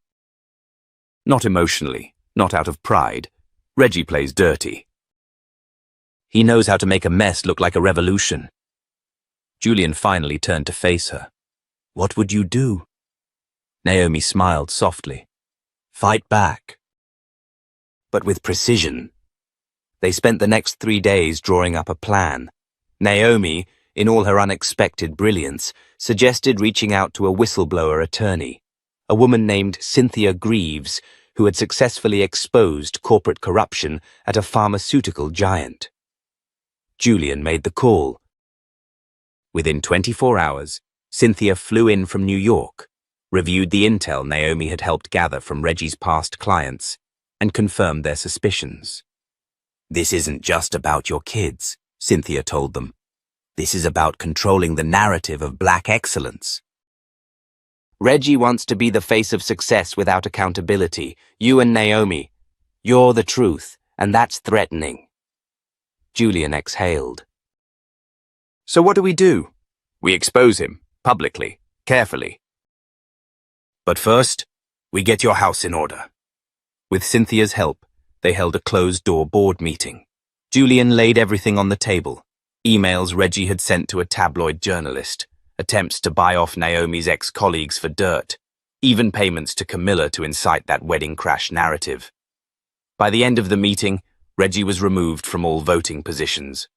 Not emotionally, not out of pride. Reggie plays dirty. He knows how to make a mess look like a revolution. Julian finally turned to face her. What would you do? Naomi smiled softly. Fight back. But with precision. They spent the next 3 days drawing up a plan. Naomi, in all her unexpected brilliance, suggested reaching out to a whistleblower attorney, a woman named Cynthia Greaves, who had successfully exposed corporate corruption at a pharmaceutical giant. Julian made the call. Within 24 hours, Cynthia flew in from New York, reviewed the intel Naomi had helped gather from Reggie's past clients, and confirmed their suspicions. This isn't just about your kids, Cynthia told them. This is about controlling the narrative of black excellence. Reggie wants to be the face of success without accountability. You and Naomi. You're the truth, and that's threatening. Julian exhaled. So what do? We expose him, publicly, carefully. But first, we get your house in order. With Cynthia's help, they held a closed-door board meeting. Julian laid everything on the table. Emails Reggie had sent to a tabloid journalist, attempts to buy off Naomi's ex-colleagues for dirt, even payments to Camilla to incite that wedding crash narrative. By the end of the meeting, Reggie was removed from all voting positions.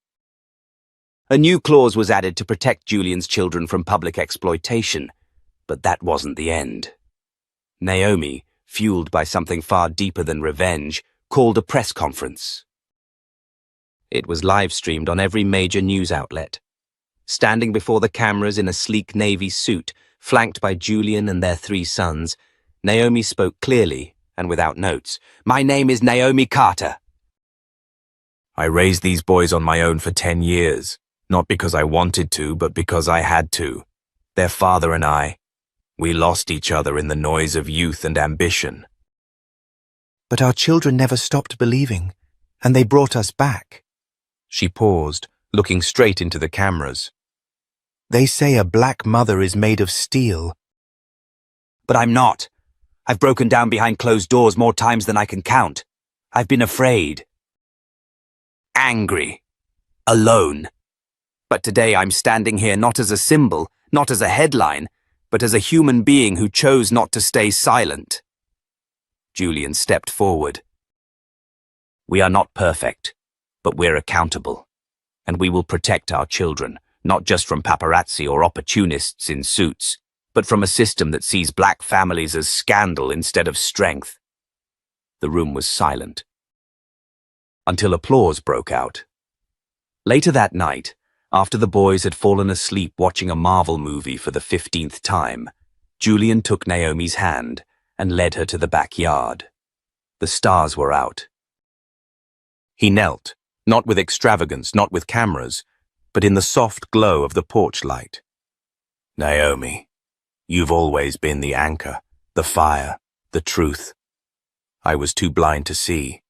A new clause was added to protect Julian's children from public exploitation, but that wasn't the end. Naomi, fueled by something far deeper than revenge, called a press conference. It was live-streamed on every major news outlet. Standing before the cameras in a sleek navy suit, flanked by Julian and their 3 sons, Naomi spoke clearly and without notes. My name is Naomi Carter. I raised these boys on my own for 10 years, not because I wanted to, but because I had to. Their father and I, We lost each other in the noise of youth and ambition. But our children never stopped believing, and they brought us back. She paused, looking straight into the cameras. They say a black mother is made of steel. But I'm not. I've broken down behind closed doors more times than I can count. I've been afraid. Angry. Alone. But today I'm standing here not as a symbol, not as a headline, but as a human being who chose not to stay silent. Julian stepped forward. We are not perfect, but we're accountable. And we will protect our children, not just from paparazzi or opportunists in suits, but from a system that sees black families as scandal instead of strength. The room was silent, until applause broke out. Later that night, after the boys had fallen asleep watching a Marvel movie for the 15th time, Julian took Naomi's hand and led her to the backyard. The stars were out. He knelt, not with extravagance, not with cameras, but in the soft glow of the porch light. Naomi, you've always been the anchor, the fire, the truth. I was too blind to see.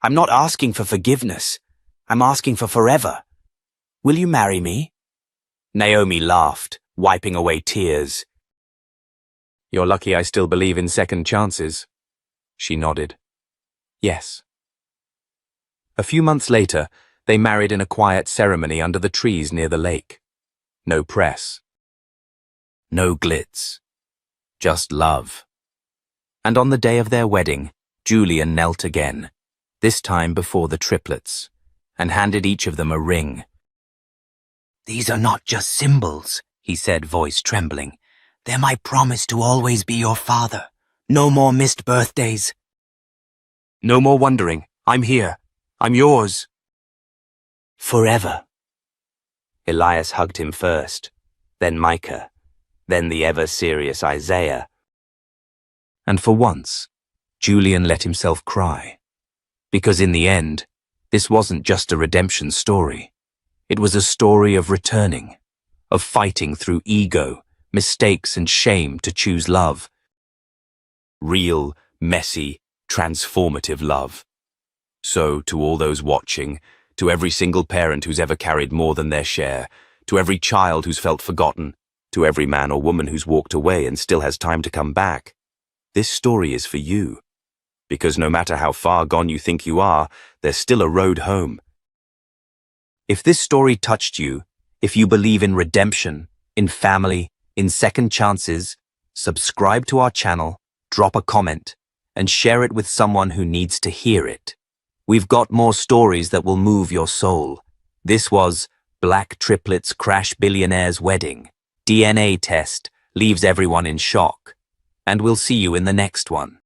I'm not asking for forgiveness. I'm asking for forever. Will you marry me? Naomi laughed, wiping away tears. You're lucky I still believe in second chances. She nodded. Yes. A few months later, they married in a quiet ceremony under the trees near the lake. No press. No glitz. Just love. And on the day of their wedding, Julian knelt again, this time before the triplets, and handed each of them a ring. These are not just symbols, he said, voice trembling. They're my promise to always be your father. No more missed birthdays. No more wondering. I'm here. I'm yours. Forever. Elias hugged him first, then Micah, then the ever-serious Isaiah. And for once, Julian let himself cry. Because in the end, this wasn't just a redemption story. It was a story of returning, of fighting through ego, mistakes and shame to choose love. Real, messy, transformative love. So, to all those watching, to every single parent who's ever carried more than their share, to every child who's felt forgotten, to every man or woman who's walked away and still has time to come back, this story is for you. Because no matter how far gone you think you are, there's still a road home. If this story touched you, if you believe in redemption, in family, in second chances, subscribe to our channel, drop a comment, and share it with someone who needs to hear it. We've got more stories that will move your soul. This was Black Triplets Crash Billionaire's Wedding. DNA test leaves everyone in shock. And we'll see you in the next one.